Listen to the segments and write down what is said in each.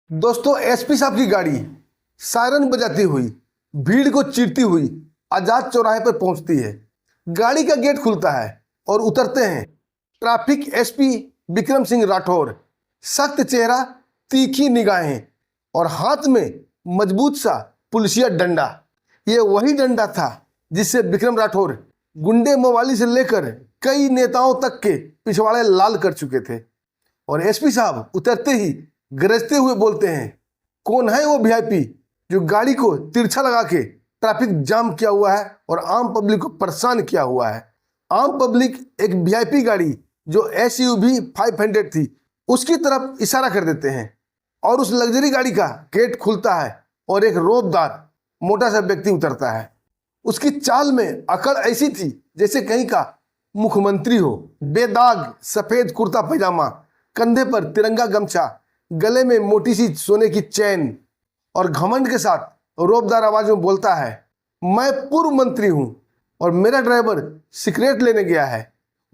दोस्तों, एसपी साहब की गाड़ी सायरन बजाती हुई भीड़ को चीरती हुई आजाद चौराहे पर पहुंचती है। गाड़ी का गेट खुलता है और उतरते हैं ट्रैफिक एसपी विक्रम सिंह राठौर। सख्त चेहरा, तीखी निगाहें और हाथ में मजबूत सा पुलिसिया डंडा। ये वही डंडा था जिससे विक्रम राठौर गुंडे मवाली से लेकर कई नेताओं तक के पिछवाड़े लाल कर चुके थे। और एसपी साहब उतरते ही गरजते हुए बोलते हैं, कौन है वो वीआईपी जो गाड़ी को तिरछा लगा के ट्रैफिक जाम किया हुआ है और आम पब्लिक को परेशान किया हुआ है। आम पब्लिक एक वीआईपी गाड़ी जो एसयूवी 500 थी उसकी तरफ इशारा कर देते हैं और उस लग्जरी गाड़ी का गेट खुलता है और एक रौबदार मोटा सा व्यक्ति उतरता है। उसकी चाल में अकड़ ऐसी थी जैसे कहीं का मुख्यमंत्री हो। बेदाग सफेद कुर्ता पैजामा, कंधे पर तिरंगा गमछा, गले में मोटी सी सोने की चैन और घमंड के साथ रौबदार आवाज में बोलता है, मैं पूर्व मंत्री हूं और मेरा ड्राइवर सिगरेट लेने गया है।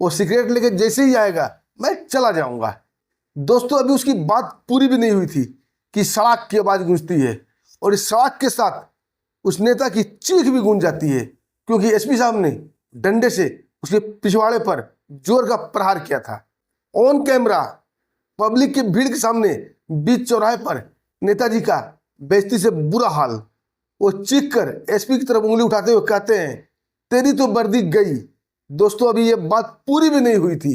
वो सिगरेट लेके जैसे ही आएगा मैं चला जाऊंगा। दोस्तों, अभी उसकी बात पूरी भी नहीं हुई थी कि सड़ाक की आवाज गूंजती है और इस सड़ाक के साथ उस नेता की चीख भी गूंज जाती है, क्योंकि एसपी साहब ने डंडे से उसके पिछवाड़े पर जोर का प्रहार किया था। ऑन कैमरा पब्लिक की भीड़ के सामने बीच चौराहे पर नेताजी का बेइज्जती से बुरा हाल। वो चीख कर एसपी की तरफ उंगली उठाते हुए कहते हैं, तेरी तो वर्दी गई। दोस्तों, अभी ये बात पूरी भी नहीं हुई थी,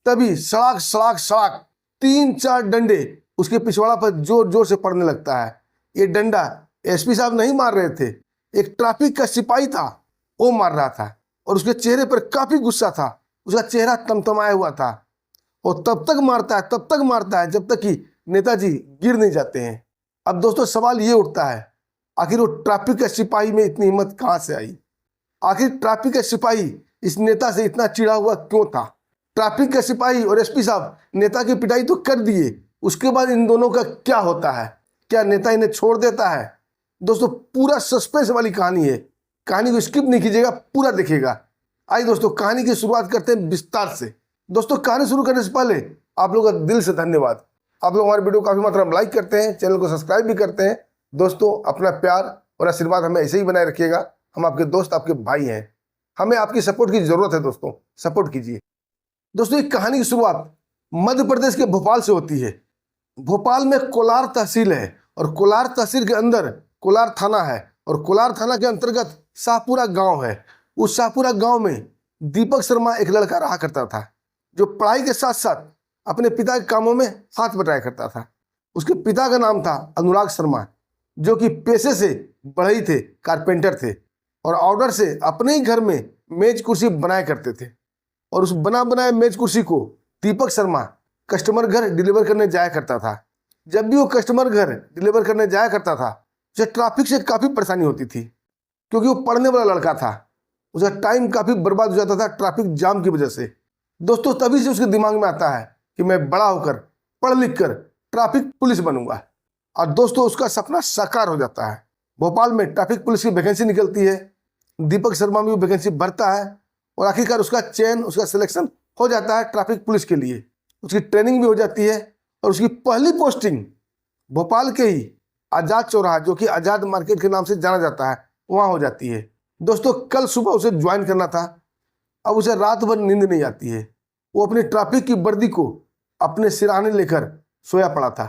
तभी सड़ाक सड़ाक सड़ाक 3-4 डंडे उसके पिछवाड़ा पर जोर जोर से पड़ने लगता है। ये डंडा एसपी साहब नहीं मार रहे थे, एक ट्रैफिक का सिपाही था वो मार रहा था और उसके चेहरे पर काफी गुस्सा था। उसका चेहरा तमतमाया हुआ था और तब तक मारता है जब तक कि नेताजी गिर नहीं जाते हैं। अब दोस्तों, सवाल ये उठता है, आखिर वो ट्रैफिक के सिपाही में इतनी हिम्मत कहां से आई? आखिर ट्रैफिक के सिपाही इस नेता से इतना चिढ़ा हुआ क्यों था? ट्रैफिक के सिपाही और एसपी साहब नेता की पिटाई तो कर दिए, उसके बाद इन दोनों का क्या होता है? क्या नेता इन्हें छोड़ देता है? दोस्तों, पूरा सस्पेंस वाली कहानी है, कहानी को स्किप नहीं कीजिएगा, पूरा देखिएगा। आइए दोस्तों, कहानी की शुरुआत करते हैं विस्तार से। दोस्तों, कहानी शुरू करने से पहले आप लोगों का दिल से धन्यवाद। आप लोग हमारे वीडियो को काफी मात्रा में लाइक करते हैं, चैनल को सब्सक्राइब भी करते हैं। दोस्तों, अपना प्यार और आशीर्वाद हमें ऐसे ही बनाए रखिएगा। हम आपके दोस्त, आपके भाई हैं, हमें आपकी सपोर्ट की जरूरत है। दोस्तों, सपोर्ट कीजिए। दोस्तों, एक कहानी की शुरुआत मध्य प्रदेश के भोपाल से होती है। भोपाल में कोलार तहसील है और कोलार तहसील के अंदर कोलार थाना है और कोलार थाना के अंतर्गत शाहपुरा गांव है। उस शाहपुरा गांव में दीपक शर्मा एक लड़का रहा करता था जो पढ़ाई के साथ साथ अपने पिता के कामों में हाथ बटाया करता था। उसके पिता का नाम था अनुराग शर्मा, जो कि पेशे से बढ़ई थे, कारपेंटर थे और ऑर्डर से अपने ही घर में मेज कुर्सी बनाया करते थे। और उस बना बनाए मेज कुर्सी को दीपक शर्मा कस्टमर घर डिलीवर करने जाया करता था। जब भी वो कस्टमर घर डिलीवर करने जाया करता था, उसे ट्रैफिक से काफ़ी परेशानी होती थी, क्योंकि वो पढ़ने वाला लड़का था। उसका टाइम काफ़ी बर्बाद हो जाता था ट्रैफिक जाम की वजह से। दोस्तों, तभी से उसके दिमाग में आता है कि मैं बड़ा होकर पढ़ लिख कर ट्रैफिक पुलिस बनूंगा। और दोस्तों, उसका सपना साकार हो जाता है। भोपाल में ट्रैफिक पुलिस की वैकेंसी निकलती है। दीपक शर्मा भी वो वैकेंसी भरता है और आखिरकार उसका सिलेक्शन हो जाता है ट्रैफिक पुलिस के लिए। उसकी ट्रेनिंग भी हो जाती है और उसकी पहली पोस्टिंग भोपाल के ही आजाद चौराहा, जो कि आजाद मार्केट के नाम से जाना जाता है, वहाँ हो जाती है। दोस्तों, कल सुबह उसे ज्वाइन करना था। अब उसे रात भर नींद नहीं आती है। वो अपनी ट्रैफिक की वर्दी को अपने सिरहाने लेकर सोया पड़ा था,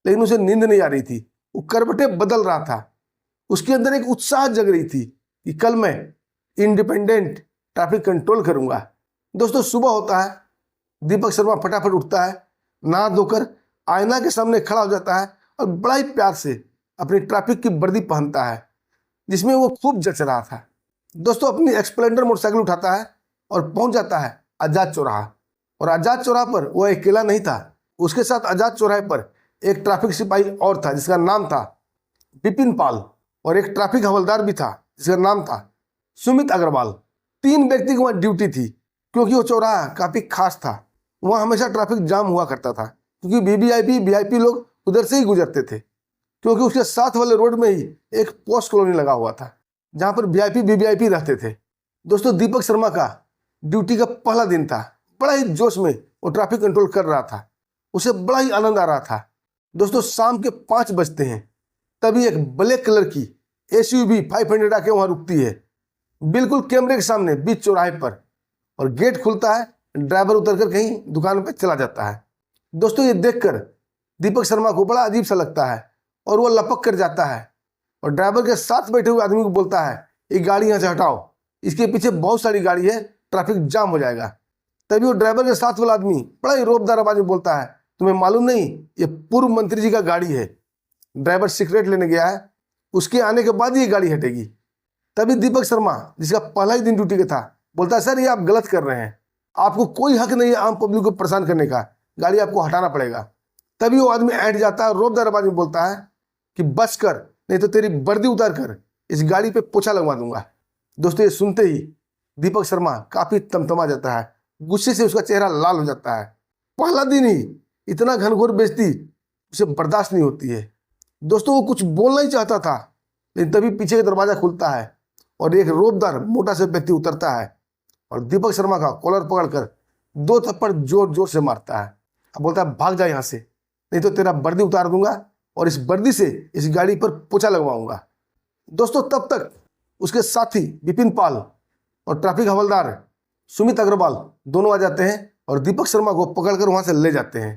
लेकिन उसे नींद नहीं आ रही थी। वो करवटें बदल रहा था। उसके अंदर एक उत्साह जग रही थी कि कल मैं इंडिपेंडेंट ट्रैफिक कंट्रोल करूंगा। दोस्तों, सुबह होता है। दीपक शर्मा फटाफट उठता है, नहा धोकर आईना के सामने खड़ा हो जाता है और बड़ा ही प्यार से अपनी ट्रैफिक की वर्दी पहनता है, जिसमें वो खूब जच रहा था। दोस्तों, अपनी स्प्लेंडर मोटरसाइकिल उठाता है और पहुंच जाता है आजाद चौराहा। और आजाद चौराहा पर वो अकेला नहीं था, उसके साथ आजाद चौराहे पर एक ट्रैफिक सिपाही और था जिसका नाम था विपिन पाल, और एक ट्रैफिक हवलदार भी था जिसका नाम था सुमित अग्रवाल। 3 व्यक्ति की वहाँ ड्यूटी थी, क्योंकि वो चौराहा काफ़ी खास था। वहाँ हमेशा ट्रैफिक जाम हुआ करता था, क्योंकि वीवीआईपी लोग उधर से ही गुजरते थे, क्योंकि उसके साथ वाले रोड में ही एक पोस्ट कॉलोनी लगा हुआ था जहाँ पर वीवीआईपी रहते थे। दोस्तों, दीपक शर्मा का ड्यूटी का पहला दिन था। बड़ा ही जोश में वो ट्रैफिक कंट्रोल कर रहा था। उसे बड़ा ही आनंद आ रहा था। दोस्तों शाम के 5 बजते हैं, तभी एक ब्लैक कलर की SUV 500 आके वहां रुकती है, बिल्कुल कैमरे के सामने बीच चौराहे पर। और गेट खुलता है, ड्राइवर उतरकर कहीं दुकान पे चला जाता है। दोस्तों ये देखकर दीपक शर्मा को बड़ा अजीब सा लगता है और वो लपक कर जाता है और ड्राइवर के साथ बैठे हुए आदमी को बोलता है, ये गाड़ी यहाँ से हटाओ, इसके पीछे बहुत सारी गाड़ी है, ट्रैफिक जाम हो जाएगा। तभी वो ड्राइवर के साथ वाला आदमी बड़ा ही रोबदार आवाज में बोलता है, तुम्हें मालूम नहीं ये पूर्व मंत्री जी का गाड़ी है, ड्राइवर सिगरेट लेने गया है, उसके आने के बाद ये गाड़ी हटेगी। तभी दीपक शर्मा, जिसका पहला ही दिन ड्यूटी का था, बोलता है, सर ये आप गलत कर रहे हैं, आपको कोई हक नहीं है आम पब्लिक को परेशान करने का, गाड़ी आपको हटाना पड़ेगा। तभी वो आदमी ऐंठ जाता है, रोबदार आवाज में बोलता है कि बस कर, नहीं तो तेरी वर्दी उतार कर इस गाड़ी पे पोछा लगवा दूंगा। दोस्तों ये सुनते ही दीपक शर्मा काफी तमतमा जाता है, गुस्से से उसका चेहरा लाल हो जाता है। पहला दिन ही इतना घनघोर बेइज्जती उसे बर्दाश्त नहीं होती है। दोस्तों वो कुछ बोलना ही चाहता था, लेकिन तभी पीछे का दरवाजा खुलता है और एक रोबदार मोटा से व्यक्ति उतरता है और दीपक शर्मा का कॉलर पकड़कर 2 थप्पड़ जोर जोर से मारता है। अब बोलता है, भाग जा यहाँ से, नहीं तो तेरा वर्दी उतार दूंगा और इस वर्दी से इस गाड़ी पर पोछा लगवाऊंगा। दोस्तों तब तक उसके साथी विपिन पाल और ट्रैफिक हवलदार सुमित अग्रवाल दोनों आ जाते हैं और दीपक शर्मा को पकड़कर वहां से ले जाते हैं।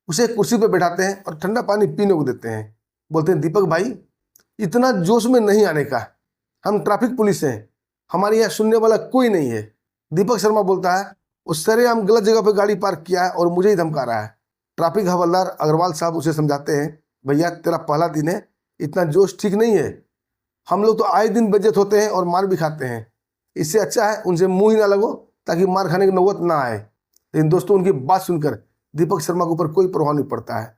उसे कुर्सी पर बैठाते हैं और ठंडा पानी पीने को देते हैं। बोलते हैं, दीपक भाई इतना जोश में नहीं आने का, हम ट्रैफिक पुलिस हैं, हमारे यहाँ सुनने वाला कोई नहीं है। दीपक शर्मा बोलता है, उस सरेआम गलत जगह पर गाड़ी पार्क किया है और मुझे ही धमका रहा है। ट्रैफिक हवलदार अग्रवाल साहब उसे समझाते हैं, भैया तेरा पहला दिन है, इतना जोश ठीक नहीं है, हम लोग तो आए दिन बेइज्जत होते हैं और मार भी खाते हैं, इससे अच्छा है उनसे मुंह ही ना लगो ताकि मार खाने की नौबत ना आए। लेकिन दोस्तों उनकी बात सुनकर दीपक शर्मा के ऊपर कोई प्रभाव नहीं पड़ता है।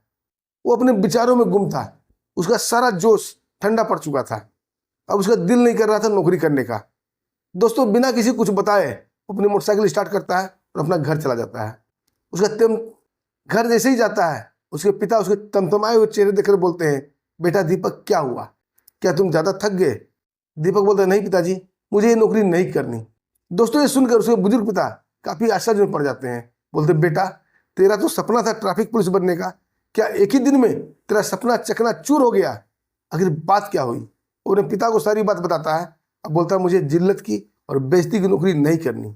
वो अपने विचारों में गुम था, उसका सारा जोश ठंडा पड़ चुका था, अब उसका दिल नहीं कर रहा था नौकरी करने का। दोस्तों बिना किसी कुछ बताए अपनी मोटरसाइकिल स्टार्ट करता है और अपना घर चला जाता है। उसका घर जैसे ही जाता है, उसके पिता उसके तमतमाए हुए चेहरे देखकर बोलते हैं, बेटा दीपक क्या हुआ, क्या तुम ज़्यादा थक गए? दीपक बोलता है, नहीं पिताजी, मुझे ये नौकरी नहीं करनी। दोस्तों ये सुनकर उसके बुजुर्ग पिता काफ़ी आश्चर्य में पड़ जाते हैं। बोलते, बेटा तेरा तो सपना था ट्रैफिक पुलिस बनने का, क्या एक ही दिन में तेरा सपना चकनाचूर हो गया? आखिर बात क्या हुई? वो अपने पिता को सारी बात बताता है। अब बोलता है, मुझे जिल्लत की और बेइज्जती की नौकरी नहीं करनी।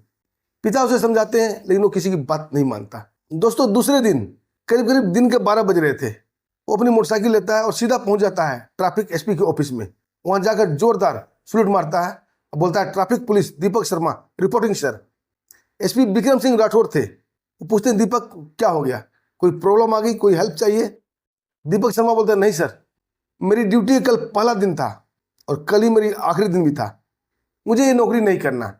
पिता उसे समझाते हैं लेकिन वो किसी की बात नहीं मानता। दोस्तों दूसरे दिन करीब करीब दिन के 12 बज रहे थे, वो अपनी मोटरसाइकिल लेता है और सीधा पहुंच जाता है ट्रैफिक SP के ऑफिस में। वहां जाकर जोरदार सैल्यूट मारता है और बोलता है, traffic police Deepak Sharma reporting sir. SP Vikram Singh Rathore थे। वो पूछते हैं, दीपक क्या हो गया, कोई प्रॉब्लम आ गई, कोई हेल्प चाहिए? दीपक शर्मा बोलते हैं, नहीं सर, मेरी ड्यूटी कल पहला दिन था और कल ही मेरी आखिरी दिन भी था, मुझे ये नौकरी नहीं करना।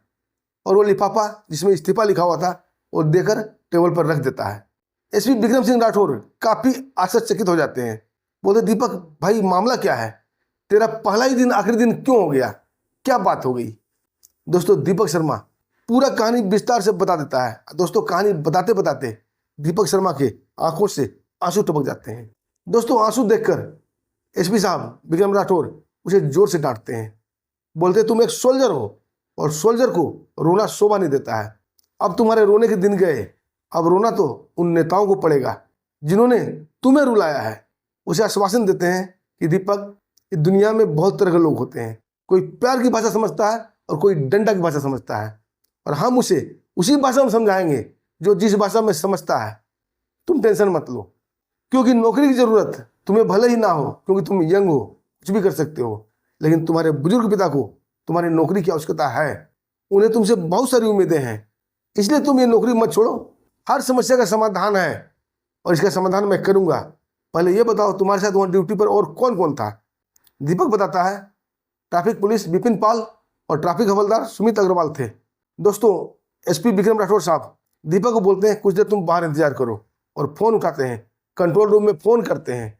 और वो लिफाफा जिसमें इस्तीफा लिखा हुआ था वो देकर टेबल पर रख देता है। SP विक्रम सिंह राठौर काफी आश्चर्यचकित हो जाते हैं। बोलते, दीपक भाई मामला क्या है, तेरा पहला ही दिन आखिरी दिन क्यों हो गया, क्या बात हो गई? दोस्तों दीपक शर्मा पूरा कहानी विस्तार से बता देता है। दोस्तों कहानी बताते बताते दीपक शर्मा के आंखों से आंसू टपक जाते हैं। दोस्तों आंसू देखकर SP साहब विक्रम राठौर उसे जोर से डांटते हैं। बोलते, तुम एक सोल्जर हो और सोल्जर को रोना शोभा नहीं देता है। अब तुम्हारे रोने के दिन गए, अब रोना तो उन नेताओं को पड़ेगा जिन्होंने तुम्हें रुलाया है। उसे आश्वासन देते हैं कि दीपक, इस दुनिया में बहुत तरह के लोग होते हैं, कोई प्यार की भाषा समझता है और कोई डंडा की भाषा समझता है, और हम उसे उसी भाषा में समझाएंगे जो जिस भाषा में समझता है। तुम टेंशन मत लो, क्योंकि नौकरी की जरूरत तुम्हें भले ही ना हो, क्योंकि तुम यंग हो, कुछ भी कर सकते हो, लेकिन तुम्हारे बुजुर्ग पिता को तुम्हारी नौकरी की आवश्यकता है, उन्हें तुमसे बहुत सारी उम्मीदें हैं, इसलिए तुम ये नौकरी मत छोड़ो। हर समस्या का समाधान है और इसका समाधान मैं करूंगा। पहले ये बताओ तुम्हारे साथ वहाँ ड्यूटी पर और कौन कौन था? दीपक बताता है, ट्रैफिक पुलिस विपिन पाल और ट्रैफिक हवलदार सुमित अग्रवाल थे। दोस्तों SP विक्रम राठौर साहब दीपक को बोलते हैं, कुछ देर तुम बाहर इंतजार करो, और फोन उठाते हैं, कंट्रोल रूम में फोन करते हैं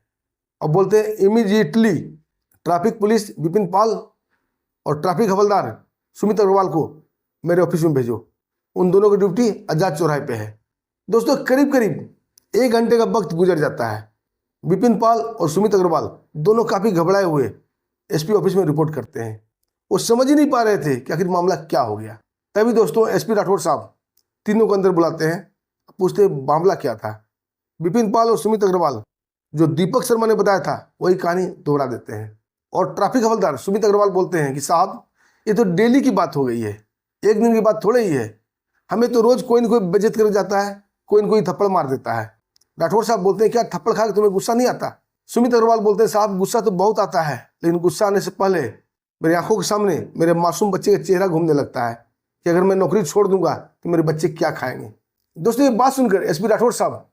और बोलते हैं, इमीडिएटली ट्रैफिक पुलिस विपिन पाल और ट्रैफिक हवलदार सुमित अग्रवाल को मेरे ऑफिस में भेजो। उन दोनों की ड्यूटी आजाद चौराहे पे है। दोस्तों करीब करीब 1 घंटे का वक्त गुजर जाता है। विपिन पाल और सुमित अग्रवाल दोनों काफी घबराए हुए SP ऑफिस में रिपोर्ट करते हैं। वो समझ ही नहीं पा रहे थे कि आखिर मामला क्या हो गया। तभी दोस्तों SP राठौर साहब तीनों को अंदर बुलाते हैं, पूछते हैं मामला क्या था। विपिन पाल और सुमित अग्रवाल जो दीपक शर्मा ने बताया था वही कहानी दोहरा देते हैं। और ट्रैफिक हवलदार सुमित अग्रवाल बोलते हैं कि साहब ये तो डेली की बात हो गई है, एक दिन की बात थोड़ा ही है, हमें तो रोज कोई न कोई बेइज्जत कर जाता है, कोई न कोई थप्पड़ मार देता है। राठौर साहब बोलते हैं क्या थप्पड़ खा के तुम्हें गुस्सा नहीं आता? सुमित अग्रवाल बोलते हैं साहब गुस्सा तो बहुत आता है, लेकिन गुस्सा आने से पहले मेरी आंखों के सामने मेरे मासूम बच्चे का चेहरा घूमने लगता है कि अगर मैं नौकरी छोड़ दूंगा तो मेरे बच्चे क्या खाएंगे। दोस्तों ये बात सुनकर एसपी राठौर साहब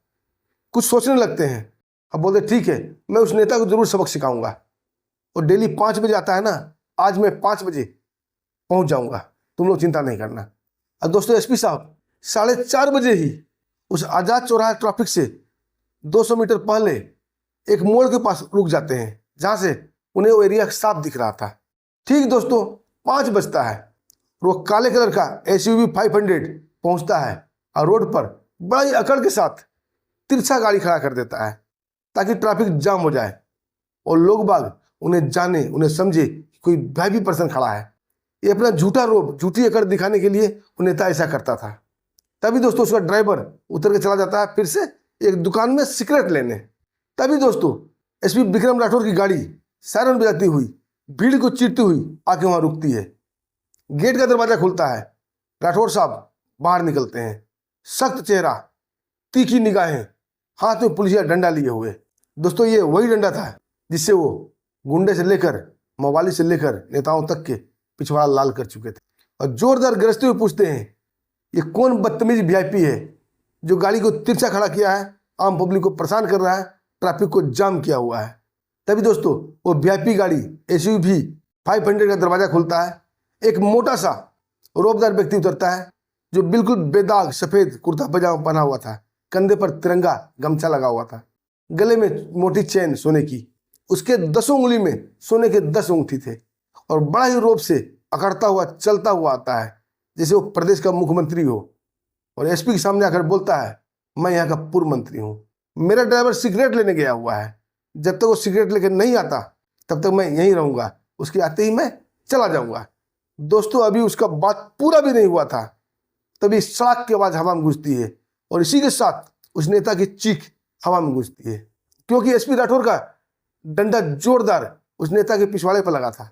कुछ सोचने लगते हैं। अब बोलते ठीक है, मैं उस नेता को जरूर सबक सिखाऊंगा, और डेली 5 बजे आता है ना, आज मैं 5 बजे पहुंच जाऊंगा, तुम लोग चिंता नहीं करना। अब दोस्तों एसपी साहब 4:30 बजे ही उस आजाद चौराहा ट्रैफिक से 200 मीटर पहले एक मोड़ के पास रुक जाते हैं, जहां से उन्हें वो एरिया साफ दिख रहा था। ठीक दोस्तों 5 बजता है, वो काले कलर का SUV 500 पहुंचता है और रोड पर बड़ी अकड़ के साथ तिरछा गाड़ी खड़ा कर देता है ताकि ट्रैफिक जाम हो जाए और लोग बाग उन्हें जाने, उन्हें समझे कि कोई वीआईपी पर्सन खड़ा है। ये अपना झूठा रोब, झूठी अकड़ दिखाने के लिए वो नेता ऐसा करता था। तभी दोस्तों उसका ड्राइवर उतर के चला जाता है फिर से एक दुकान में सिगरेट लेने। तभी दोस्तों एसपी विक्रम राठौर की गाड़ी सायरन बजाती हुई भीड़ को चीरती हुई आके वहां रुकती है। गेट का दरवाजा खुलता है, राठौर साहब बाहर निकलते हैं, सख्त चेहरा, तीखी निगाहें, हाथ में पुलिसिया डंडा लिए हुए। दोस्तों ये वही डंडा था जिससे वो गुंडे से लेकर मवाली से लेकर नेताओं तक के पिछवाड़ा लाल कर चुके थे। और जोरदार गरजते हुए पूछते हैं ये कौन बदतमीज वीआईपी है जो गाड़ी को तिरछा खड़ा किया है, आम पब्लिक को परेशान कर रहा है, ट्रैफिक को जाम किया हुआ है। तभी दोस्तों वो वीआईपी गाड़ी SUV 500 का दरवाजा खुलता है। एक मोटा सा रोबदार व्यक्ति उतरता है जो बिल्कुल बेदाग सफेद कुर्ता पजामा पहना हुआ था, कंधे पर तिरंगा गमछा लगा हुआ था, गले में मोटी चेन सोने की, उसके 10 उंगली में सोने के 10 अंगूठी थे और बड़ा ही रोब से अकड़ता हुआ चलता हुआ आता है जैसे वो प्रदेश का मुख्यमंत्री हो। और एसपी के सामने आकर बोलता है मैं यहाँ का पूर्व मंत्री हूँ, मेरा ड्राइवर सिगरेट लेने गया हुआ है, जब तक वो सिगरेट लेकर नहीं आता तब तक मैं यहीं रहूँगा, उसके आते ही मैं चला जाऊँगा। दोस्तों अभी उसका बात पूरा भी नहीं हुआ था, तभी सड़क की आवाज़ हवा में गूंजती है और इसी के साथ उस नेता की चीख हवा में गूंजती है, क्योंकि एसपी राठौर का डंडा जोरदार उस नेता के पिछवाड़े पर लगा था।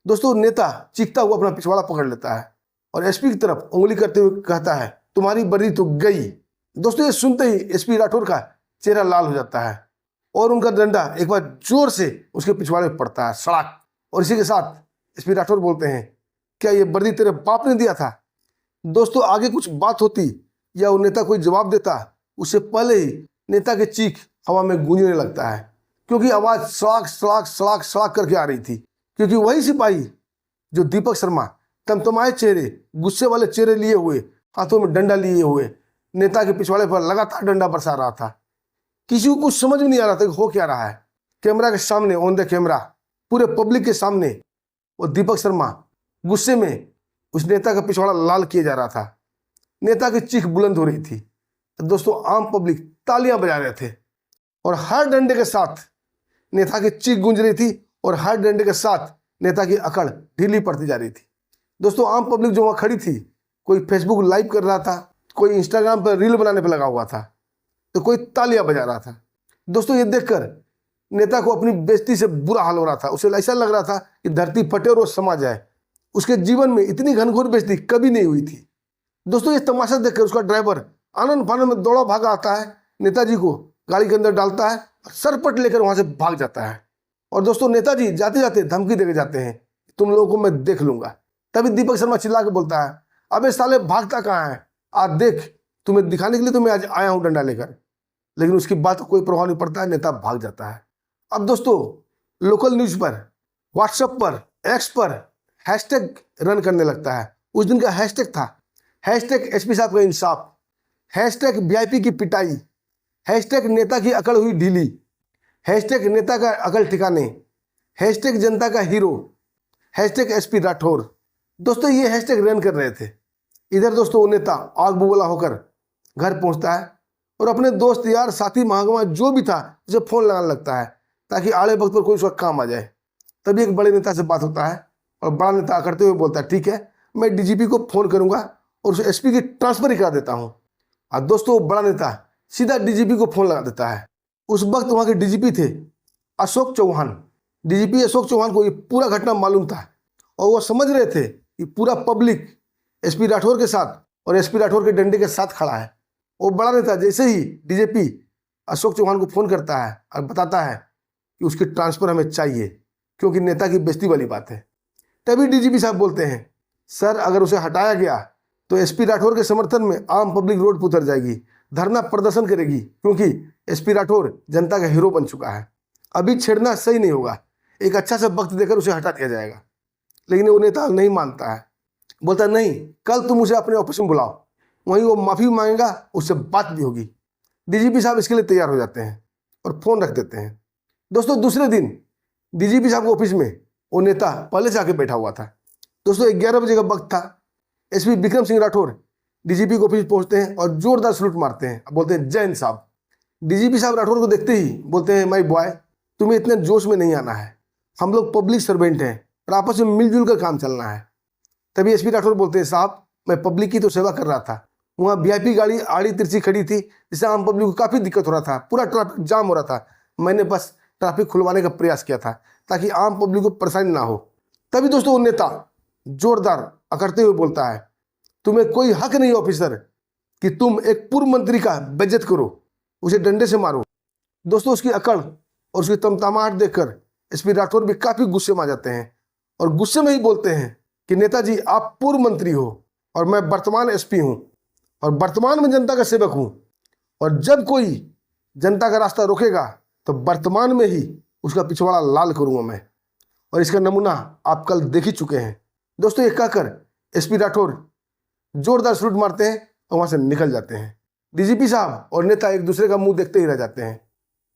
दोस्तों नेता चीखता हुआ अपना पिछवाड़ा पकड़ लेता है और एसपी की तरफ उंगली करते हुए कहता है तुम्हारी वर्दी तो गई। दोस्तों ये सुनते ही एसपी राठौर का चेहरा लाल हो जाता है और उनका डंडा एक बार जोर से उसके पिछवाड़े पर पड़ता है, सड़क। और इसी के साथ एसपी राठौर बोलते हैं क्या ये वर्दी तेरे बाप ने दिया था? दोस्तों आगे कुछ बात होती या वो नेता कोई जवाब देता, उससे पहले ही नेता के चीख हवा में गूंजने लगता है, क्योंकि आवाज सड़ाक सड़ाक सड़ाक सड़ाक करके आ रही थी, क्योंकि वही सिपाही जो दीपक शर्मा तमतमाए चेहरे, गुस्से वाले चेहरे लिए हुए, हाथों में डंडा लिए हुए नेता के पिछवाड़े पर लगातार डंडा बरसा रहा था। किसी को कुछ समझ में नहीं आ रहा था कि हो क्या रहा है। कैमरा के सामने, ऑन द कैमरा, पूरे पब्लिक के सामने वो दीपक शर्मा गुस्से में उस नेता का पिछवाड़ा लाल किया जा रहा था। नेता की चीख बुलंद हो रही थी तो दोस्तों आम पब्लिक तालियां बजा रहे थे और हर डंडे के साथ नेता की चीख गूंज रही थी और हर डंडे के साथ नेता की अकड़ ढीली पड़ती जा रही थी। दोस्तों आम पब्लिक जो वहाँ खड़ी थी, कोई फेसबुक लाइव कर रहा था, कोई इंस्टाग्राम पर रील बनाने पर लगा हुआ था, तो कोई तालियां बजा रहा था। दोस्तों ये देखकर नेता को अपनी बेइज्जती से बुरा हाल हो रहा था। उसे ऐसा लग रहा था कि धरती फटे और वो समा जाए। उसके जीवन में इतनी घनघोर बेइज्जती कभी नहीं हुई थी। दोस्तों ये तमाशा देखकर उसका ड्राइवर आनंद फानंद में दौड़ा भागा आता है, नेताजी को गाड़ी के अंदर डालता है और सरपट लेकर वहां से भाग जाता है। और दोस्तों नेताजी जाते जाते धमकी देके जाते हैं तुम लोगों को मैं देख लूंगा। तभी दीपक शर्मा चिल्ला के बोलता है अबे साले भागता कहाँ है, आज देख तुम्हें दिखाने के लिए तो मैं आज आया हूँ डंडा लेकर। लेकिन उसकी बात को कोई प्रभाव नहीं पड़ता है, नेता भाग जाता है। अब दोस्तों लोकल न्यूज पर, व्हाट्सएप पर, एक्स पर हैशटैग रन करने लगता है। उस दिन का हैशटैग था #एसपी साहब का इंसाफ, #वीआईपी की पिटाई, #नेता की अकड़ हुई ढीली, #नेता का अकल ठिकाने, #जनता का हीरो, #एसपी राठौर। दोस्तों ये हैशटैग रन कर रहे थे। इधर दोस्तों वो नेता आग बुबला होकर घर पहुंचता है और अपने दोस्त यार साथी महागमा जो भी था उसे फोन लगाने लगता है ताकि आड़े वक्त पर कोई उसका काम आ जाए। तभी एक बड़े नेता से बात होता है और बड़ा नेता करते हुए बोलता है ठीक है मैं डीजीपी को फोन करूंगा और उसे एसपी की ट्रांसफर ही करा देता हूँ। और दोस्तों बड़ा नेता सीधा डीजीपी को फोन लगा देता है उस वक्त वहाँ के डीजीपी थे अशोक चौहान। डीजीपी अशोक चौहान को ये पूरा घटना मालूम था और वो समझ रहे थे कि पूरा पब्लिक एसपी राठौर के साथ और एसपी राठौर के डंडे के साथ खड़ा है। वो बड़ा नेता जैसे ही डीजीपी अशोक चौहान को फ़ोन करता है और बताता है कि उसकी ट्रांसफ़र हमें चाहिए क्योंकि नेता की बेइज्जती वाली बात है, तभी डीजीपी साहब बोलते हैं, सर अगर उसे हटाया गया तो एसपी राठौर के समर्थन में आम पब्लिक रोड पर उतर जाएगी, धरना प्रदर्शन करेगी क्योंकि एसपी राठौर जनता का हीरो बन चुका है। अभी छेड़ना सही नहीं होगा, एक अच्छा सा वक्त देकर उसे हटा दिया जाएगा। लेकिन वो नेता नहीं मानता है, बोलता है नहीं, कल तुम उसे अपने ऑफिस में बुलाओ, वहीं वो माफ़ी मांगेगा, उससे बात भी होगी। डीजीपी साहब इसके लिए तैयार हो जाते हैं और फ़ोन रख देते हैं। दोस्तों दूसरे दिन डीजीपी साहब के ऑफिस में वो नेता पहले से आके बैठा हुआ था। दोस्तों 11 बजे का वक्त था। एसपी विक्रम सिंह राठौर डीजीपी के ऑफिस पहुंचते हैं और जोरदार सलूट मारते हैं, बोलते हैं जय हिंद साहब। डीजीपी साहब राठौर को देखते ही बोलते हैं, माय बॉय तुम्हें इतने जोश में नहीं आना है, हम लोग पब्लिक सर्वेंट हैं और आपस में मिलजुल कर काम चलना है। तभी एसपी राठौर बोलते हैं, साहब मैं पब्लिक की तो सेवा कर रहा था, वहाँ वीआईपी गाड़ी आड़ी तिरछी खड़ी थी जिससे आम पब्लिक को काफ़ी दिक्कत हो रहा था, पूरा ट्रैफिक जाम हो रहा था, मैंने बस ट्रैफिक खुलवाने का प्रयास किया था ताकि आम पब्लिक को परेशानी ना हो। तभी दोस्तों वो नेता जोरदार अकड़ते हुए बोलता है, तुम्हें कोई हक नहीं ऑफिसर कि तुम एक पूर्व मंत्री का बेइज्जत करो, उसे डंडे से मारो। दोस्तों उसकी अकड़ और उसकी तमतमाहट देखकर एसपी राठौर भी काफ़ी गुस्से में आ जाते हैं और गुस्से में ही बोलते हैं कि नेताजी आप पूर्व मंत्री हो और मैं वर्तमान एसपी हूँ और वर्तमान में जनता का सेवक हूँ, और जब कोई जनता का रास्ता रोकेगा तो वर्तमान में ही उसका पिछवाड़ा लाल करूँगा मैं, और इसका नमूना आप कल देख ही चुके हैं। दोस्तों ये कहकर एसपी राठौर जोरदार सलूट मारते हैं और वहाँ से निकल जाते हैं। डीजीपी साहब और नेता एक दूसरे का मुंह देखते ही रह जाते हैं।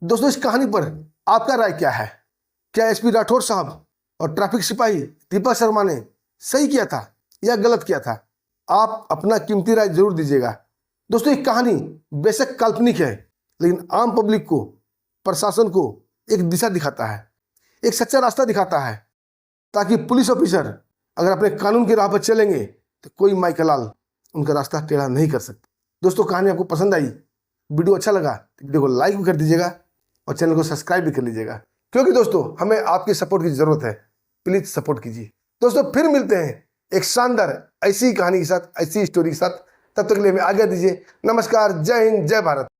दोस्तों इस कहानी पर आपका राय क्या है? क्या एसपी राठौर साहब और ट्रैफिक सिपाही दीपक शर्मा ने सही किया था या गलत किया था? आप अपना कीमती राय जरूर दीजिएगा। दोस्तों एक कहानी बेशक काल्पनिक है, लेकिन आम पब्लिक को, प्रशासन को एक दिशा दिखाता है, एक सच्चा रास्ता दिखाता है, ताकि पुलिस ऑफिसर अगर अपने कानून की राह पर चलेंगे तो कोई माइकलाल उनका रास्ता टेढ़ा नहीं कर सकता। दोस्तों कहानी आपको पसंद आई, वीडियो अच्छा लगा तो वीडियो को लाइक भी कर दीजिएगा और चैनल को सब्सक्राइब भी कर लीजिएगा, क्योंकि दोस्तों हमें आपकी सपोर्ट की ज़रूरत है। प्लीज़ सपोर्ट कीजिए। दोस्तों फिर मिलते हैं एक शानदार ऐसी कहानी के साथ, ऐसी स्टोरी के साथ। तब तक के लिए हमें आज्ञा दीजिए। नमस्कार, जय हिंद, जय भारत।